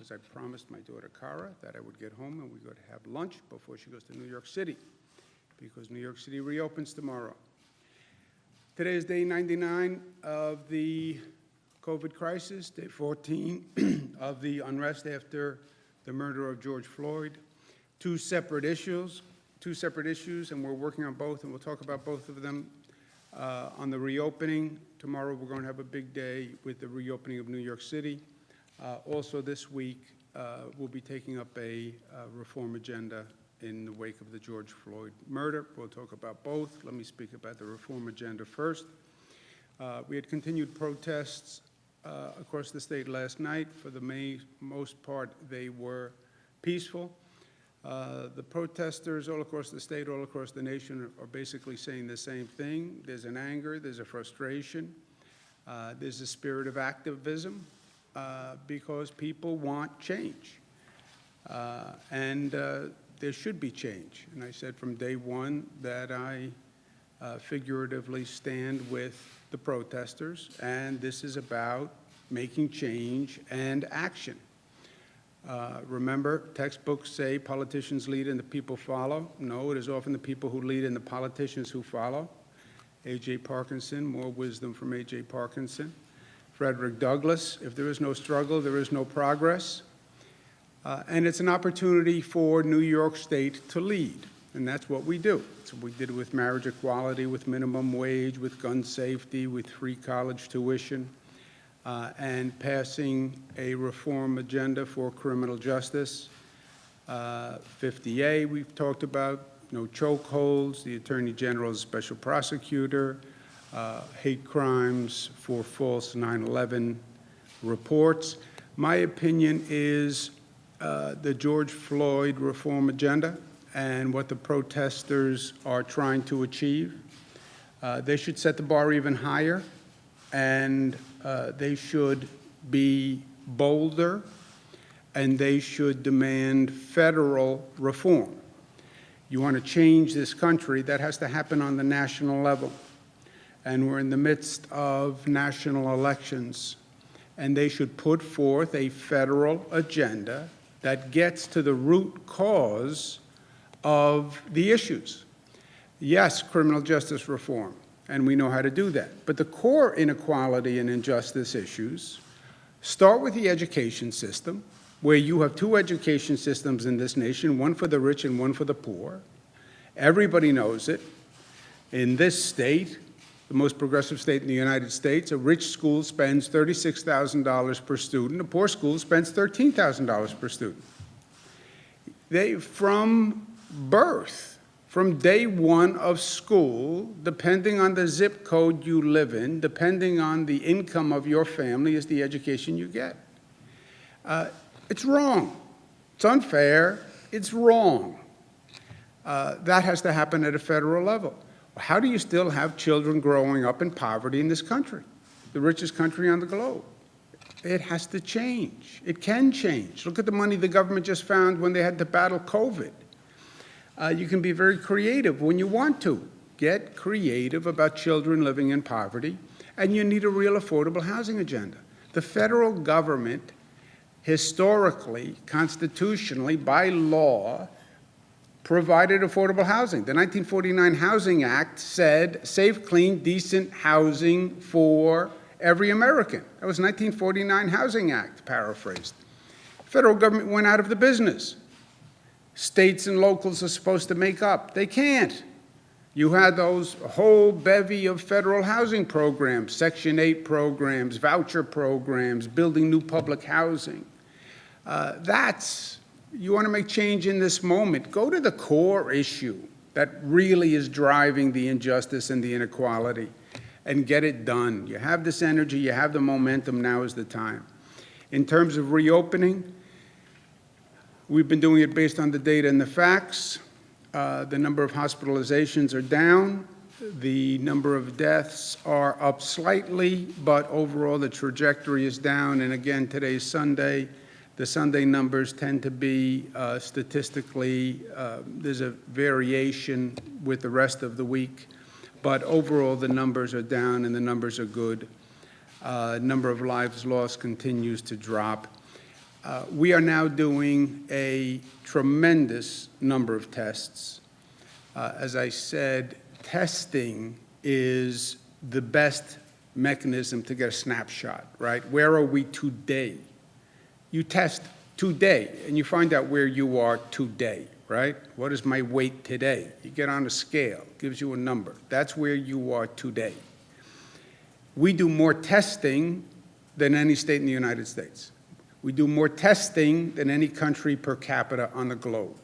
because I promised my daughter Cara that I would get home and we go to have lunch before she goes to New York City, because New York City reopens tomorrow. Today is day 99 of the COVID crisis, day 14 of the unrest after the murder of George Floyd. Two separate issues, and we're working on both, and we'll talk about both of them. On the reopening, tomorrow we're going to have a big day with the reopening of New York City. Also this week, we'll be taking up a reform agenda in the wake of the George Floyd murder. We'll talk about both. Let me speak about the reform agenda first. We had continued protests across the state last night. For the most part, they were peaceful. The protesters all across the state, all across the nation are basically saying the same thing. There's an anger, there's a frustration, there's a spirit of activism because people want change. And there should be change. And I said from day one that I figuratively stand with the protesters, and this is about making change and action. Remember, textbooks say politicians lead and the people follow. No, it is often the people who lead and the politicians who follow. A.J. Parkinson, more wisdom from A.J. Parkinson. Frederick Douglass, if there is no struggle, there is no progress. And it's an opportunity for New York State to lead, and that's what we do. So we did it with marriage equality, with minimum wage, with gun safety, with free college tuition, and passing a reform agenda for criminal justice. 50A we've talked about, no chokeholds, the Attorney General's special prosecutor, hate crimes for false 9/11 reports. My opinion is the George Floyd reform agenda and what the protesters are trying to achieve. They should set the bar even higher, and they should be bolder, and they should demand federal reform. You want to change this country, that has to happen on the national level. And we're in the midst of national elections, and they should put forth a federal agenda that gets to the root cause of the issues. Yes, criminal justice reform, and we know how to do that. But the core inequality and injustice issues start with the education system, where you have two education systems in this nation, one for the rich and one for the poor. Everybody knows it. In this state, the most progressive state in the United States, a rich school spends $36,000 per student. A poor school spends $13,000 per student. From birth, from day one of school, depending on the zip code you live in, depending on the income of your family, is the education you get. It's wrong. It's unfair. It's wrong. That has to happen at a federal level. How do you still have children growing up in poverty in this country, the richest country on the globe? It has to change. It can change. Look at the money the government just found when they had to battle COVID. You can be very creative when you want to. Get creative about children living in poverty, and you need a real affordable housing agenda. The federal government, historically, constitutionally, by law, provided affordable housing. The 1949 Housing Act said safe, clean, decent housing for every American. That was 1949 Housing Act, paraphrased. The federal government went out of the business. States and locals are supposed to make up. They can't. You had those whole bevy of federal housing programs, Section 8 programs, voucher programs, building new public housing. You want to make change in this moment, go to the core issue that really is driving the injustice and the inequality and get it done. You have this energy, you have the momentum, now is the time. In terms of reopening, we've been doing it based on the data and the facts. The number of hospitalizations are down. The number of deaths are up slightly, but overall the trajectory is down. And again, today's Sunday. The Sunday numbers tend to be statistically, there's a variation with the rest of the week, but overall the numbers are down and the numbers are good. Number of lives lost continues to drop. We are now doing a tremendous number of tests. As I said, testing is the best mechanism to get a snapshot, right? Where are we today? You test today, and you find out where you are today, right? What is my weight today? You get on a scale, gives you a number. That's where you are today. We do more testing than any state in the United States. We do more testing than any country per capita on the globe.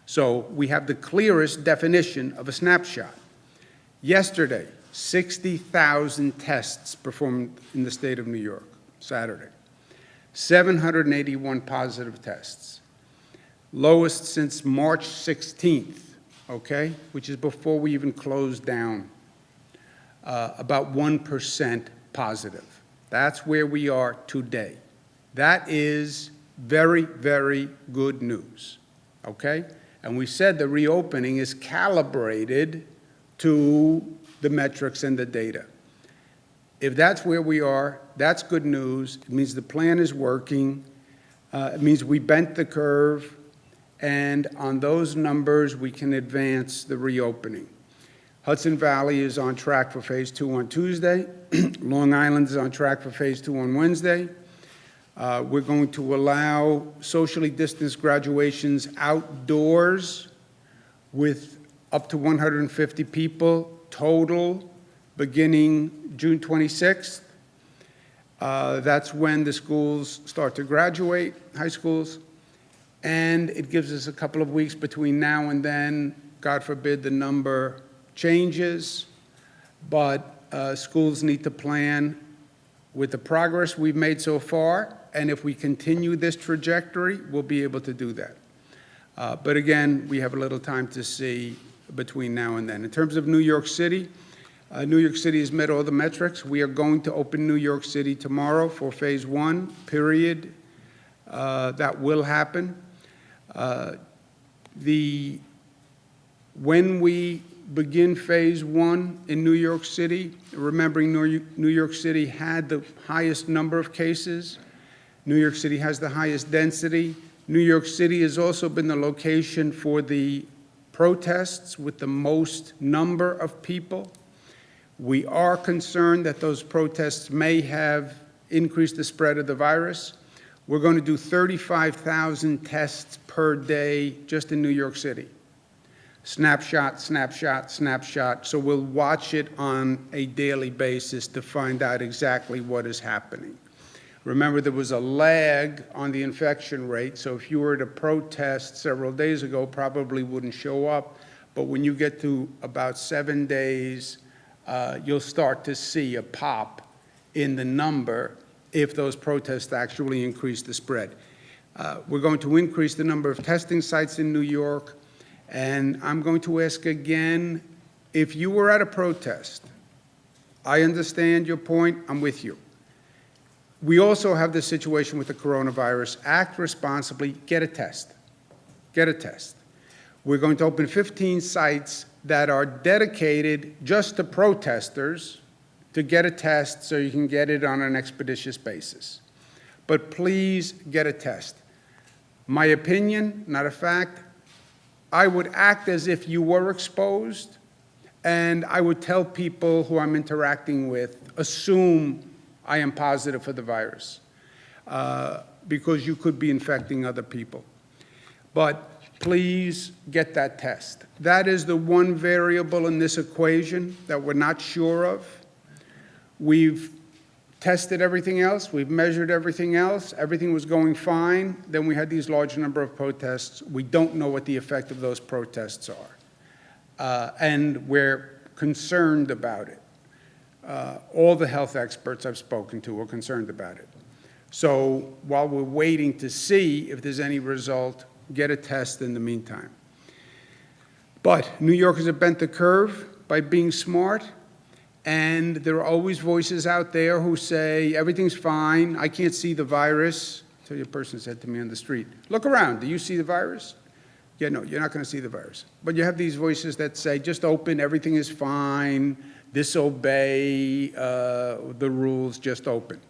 So we have the clearest definition of a snapshot. Yesterday, 60,000 tests performed in the state of New York, Saturday. 781 positive tests. Lowest since March 16th, okay, which is before we even closed down. About 1% positive. That's where we are today. That is very, very good news, okay? And we said the reopening is calibrated to the metrics and the data. If that's where we are, that's good news. It means the plan is working. It means we bent the curve, and on those numbers, we can advance the reopening. Hudson Valley is on track for phase 2 on Tuesday. Long Island is on track for phase 2 on Wednesday. We're going to allow socially distanced graduations outdoors with up to 150 people total beginning June 26th. That's when the schools start to graduate, high schools. And it gives us a couple of weeks between now and then. God forbid the number changes, but schools need to plan with the progress we've made so far, and if we continue this trajectory, we'll be able to do that. But again, we have a little time to see between now and then. In terms of New York City has met all the metrics. We are going to open New York City tomorrow for phase 1, period. That will happen. When we begin phase 1 in New York City, remembering New York City had the highest number of cases. New York City has the highest density. New York City has also been the location for the protests with the most number of people. We are concerned that those protests may have increased the spread of the virus. We're going to do 35,000 tests per day just in New York City. Snapshot, snapshot, snapshot. So we'll watch it on a daily basis to find out exactly what is happening. Remember, there was a lag on the infection rate, so if you were at a protest several days ago, probably wouldn't show up. But when you get to about 7 days, you'll start to see a pop in the number if those protests actually increase the spread. We're going to increase the number of testing sites in New York. And I'm going to ask again, if you were at a protest, I understand your point, I'm with you. We also have the situation with the coronavirus. Act responsibly, get a test. Get a test. We're going to open 15 sites that are dedicated just to protesters to get a test so you can get it on an expeditious basis. But please get a test. My opinion, not a fact, I would act as if you were exposed, and I would tell people who I'm interacting with, assume I am positive for the virus, because you could be infecting other people. But please get that test. That is the one variable in this equation that we're not sure of. We've tested everything else, we've measured everything else, everything was going fine, then we had these large number of protests. We don't know what the effect of those protests are, and we're concerned about it. All the health experts I've spoken to are concerned about it. So while we're waiting to see if there's any result, get a test in the meantime. But New York has bent the curve by being smart. And there are always voices out there who say, everything's fine, I can't see the virus. So a person said to me on the street, look around, do you see the virus? Yeah, no, you're not going to see the virus. But you have these voices that say, just open, everything is fine, disobey the rules, just open.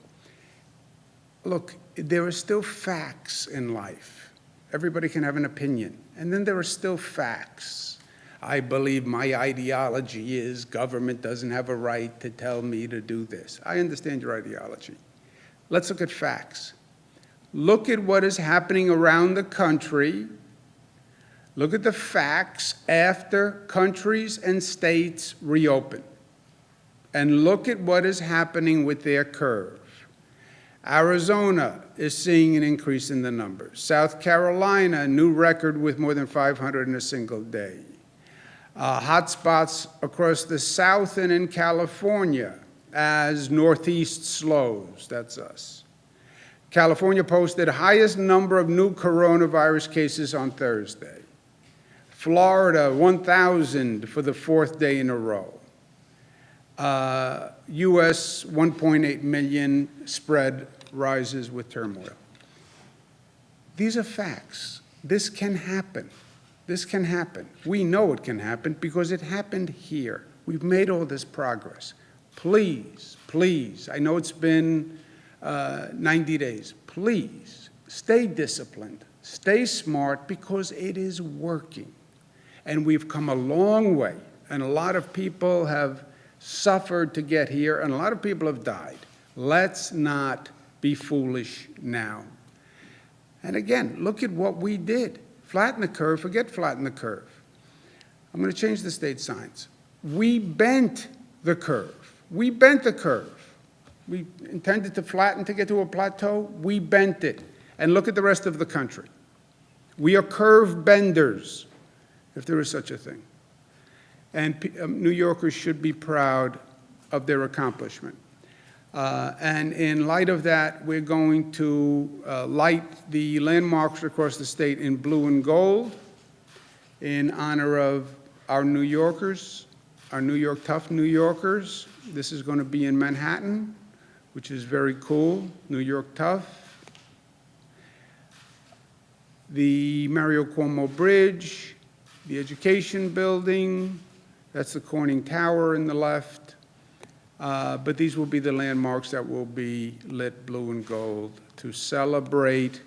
Look, there are still facts in life. Everybody can have an opinion. And then there are still facts. I believe my ideology is government doesn't have a right to tell me to do this. I understand your ideology. Let's look at facts. Look at what is happening around the country. Look at the facts after countries and states reopen. And look at what is happening with their curve. Arizona is seeing an increase in the numbers. South Carolina, a new record with more than 500 in a single day. Hotspots across the South and in California as Northeast slows, that's us. California posted highest number of new coronavirus cases on Thursday. Florida, 1,000 for the 4th day in a row. U.S., 1.8 million spread rises with turmoil. These are facts. This can happen. This can happen. We know it can happen because it happened here. We've made all this progress. Please, please, I know it's been 90 days. Please, stay disciplined, stay smart, because it is working. And we've come a long way, and a lot of people have suffered to get here, and a lot of people have died. Let's not be foolish now. And again, look at what we did. Flatten the curve, forget flatten the curve. I'm going to change the state signs. We bent the curve. We bent the curve. We intended to flatten to get to a plateau. We bent it. And look at the rest of the country. We are curve benders, if there is such a thing. And New Yorkers should be proud of their accomplishment. And in light of that, we're going to light the landmarks across the state in blue and gold in honor of our New Yorkers, our New York tough New Yorkers. This is going to be in Manhattan, which is very cool, New York tough. The Mario Cuomo Bridge, the Education Building, that's the Corning Tower in the left. But these will be the landmarks that will be lit blue and gold to celebrate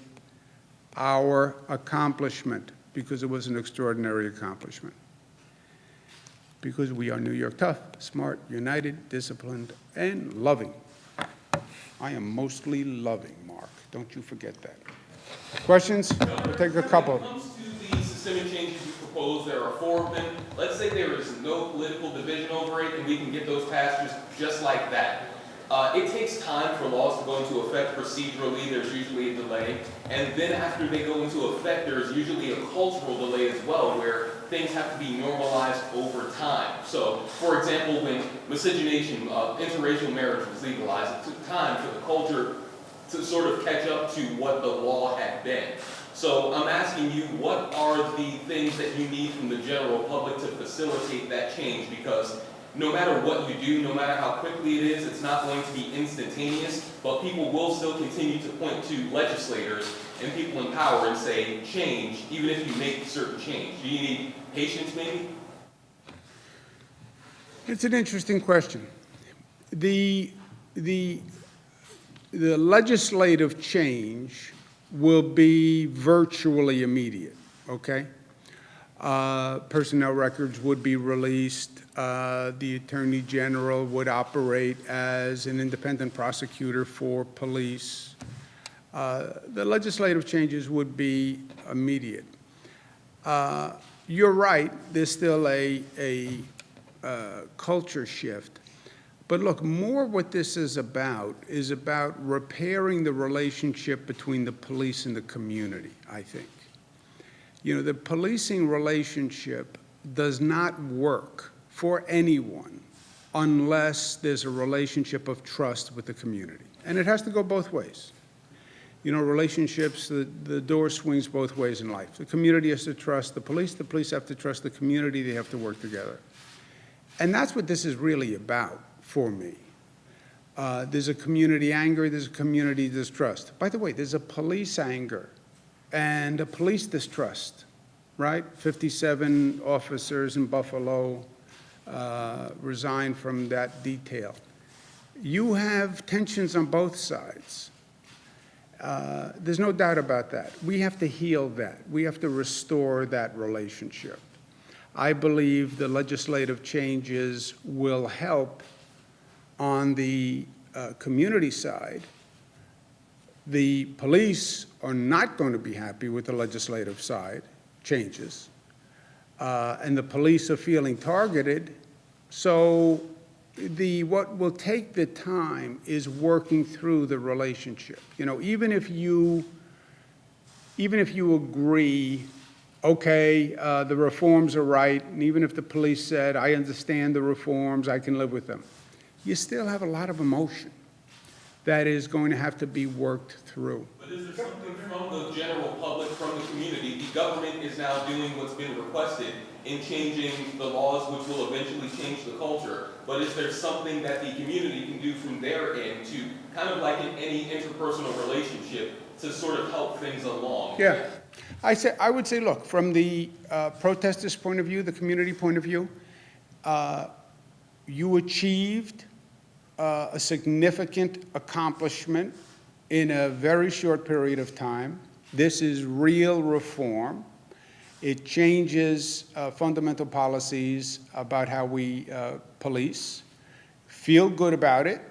our accomplishment, because it was an extraordinary accomplishment. Because we are New York tough, smart, united, disciplined, and loving. I am mostly loving, Mark. Don't you forget that. Questions? We'll take a couple. When it comes to the systemic changes you propose, there are 4 of them. Let's say there is no political division over it, and we can get those passed just like that. It takes time for laws to go into effect procedurally. There's usually a delay. And then after they go into effect, there's usually a cultural delay as well, where things have to be normalized over time. So, for example, when miscegenation, interracial marriage was legalized, it took time for the culture to sort of catch up to what the law had been. So I'm asking you, what are the things that you need from the general public to facilitate that change? Because no matter what you do, no matter how quickly it is, it's not going to be instantaneous, but people will still continue to point to legislators and people in power and say, change, even if you make certain change. Do you need patience, maybe? It's an interesting question. The legislative change will be virtually immediate, okay? Personnel records would be released. The Attorney General would operate as an independent prosecutor for police. The legislative changes would be immediate. You're right, there's still a culture shift. But look, more what this is about repairing the relationship between the police and the community, I think. You know, the policing relationship does not work for anyone unless there's a relationship of trust with the community. And it has to go both ways. You know, relationships, the door swings both ways in life. The community has to trust the police have to trust the community, they have to work together. And that's what this is really about for me. There's a community anger, there's a community distrust. By the way, there's a police anger and a police distrust, right? 57 officers in Buffalo resigned from that detail. You have tensions on both sides. There's no doubt about that. We have to heal that. We have to restore that relationship. I believe the legislative changes will help on the community side. The police are not going to be happy with the legislative side changes, and the police are feeling targeted. So what will take the time is working through the relationship. You know, even if you agree, okay, the reforms are right, and even if the police said, I understand the reforms, I can live with them, you still have a lot of emotion that is going to have to be worked through. But is there something from the general public, from the community? The government is now doing what's been requested in changing the laws, which will eventually change the culture. But is there something that the community can do from their end to, kind of like in any interpersonal relationship, to sort of help things along? Yeah. I would say, look, from the protesters' point of view, the community point of view, you achieved a significant accomplishment in a very short period of time. This is real reform. It changes fundamental policies about how we police. Feel good about it.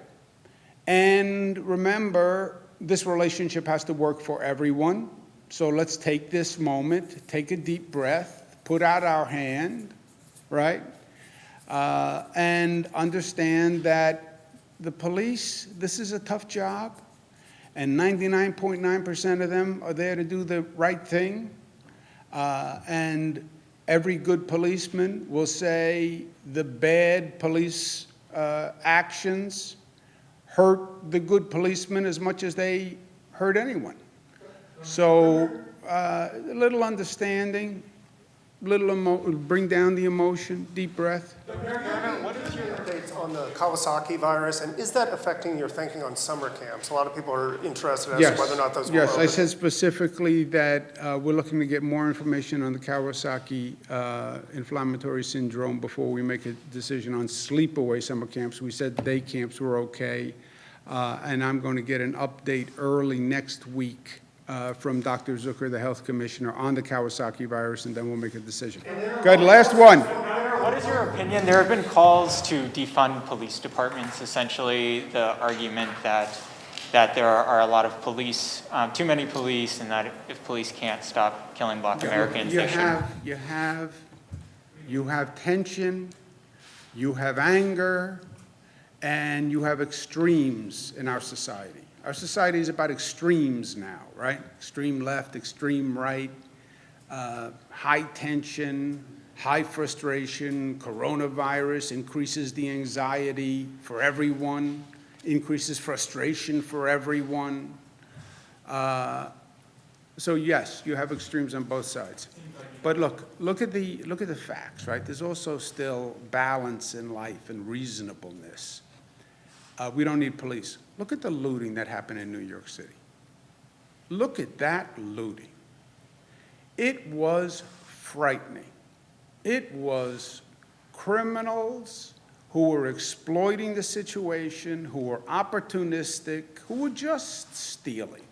And remember, this relationship has to work for everyone. So let's take this moment, take a deep breath, put out our hand, right? And understand that the police, this is a tough job, and 99.9% of them are there to do the right thing. And every good policeman will say the bad police actions hurt the good policeman as much as they hurt anyone. So a little understanding, bring down the emotion, deep breath. What is your updates on the Kawasaki virus, and is that affecting your thinking on summer camps? A lot of people are interested as to whether or not those will Yes, open. I said specifically that we're looking to get more information on the Kawasaki inflammatory syndrome before we make a decision on sleepaway summer camps. We said day camps were okay, and I'm going to get an update early next week from Dr. Zucker, the health commissioner, on the Kawasaki virus, and then we'll make a decision. Good, last one. What is your opinion? There have been calls to defund police departments, essentially the argument that there are a lot of police, too many police, and that if police can't stop killing Black Americans, they should. You have tension, you have anger, and you have extremes in our society. Our society is about extremes now, right? Extreme left, extreme right, high tension, high frustration. Coronavirus increases the anxiety for everyone, increases frustration for everyone. So yes, you have extremes on both sides. But look at the facts, right? There's also still balance in life and reasonableness. We don't need police. Look at the looting that happened in New York City. Look at that looting. It was frightening. It was criminals who were exploiting the situation, who were opportunistic, who were just stealing.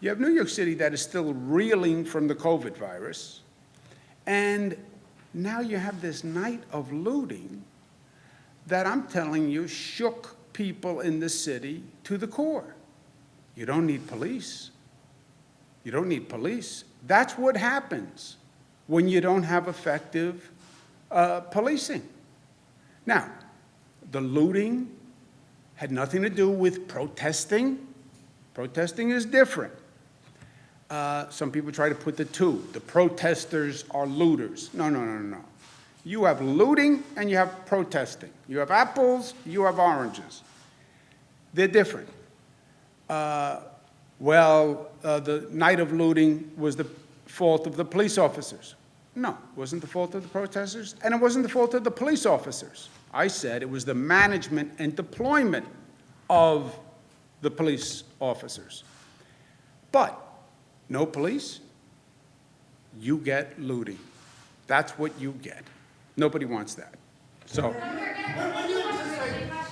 You have New York City that is still reeling from the COVID virus, and now you have this night of looting that I'm telling you shook people in the city to the core. You don't need police. You don't need police. That's what happens when you don't have effective policing. Now, the looting had nothing to do with protesting. Protesting is different. Some people try to put the two. The protesters are looters. No, no, no, no. You have looting and you have protesting. You have apples, you have oranges. They're different. The night of looting was the fault of the police officers. No, it wasn't the fault of the protesters, and it wasn't the fault of the police officers. I said it was the management and deployment of the police officers. But no police, you get looting. That's what you get. Nobody wants that. So,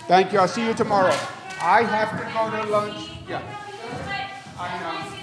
thank you. I'll see you tomorrow. I have to go to lunch. Yeah. I know.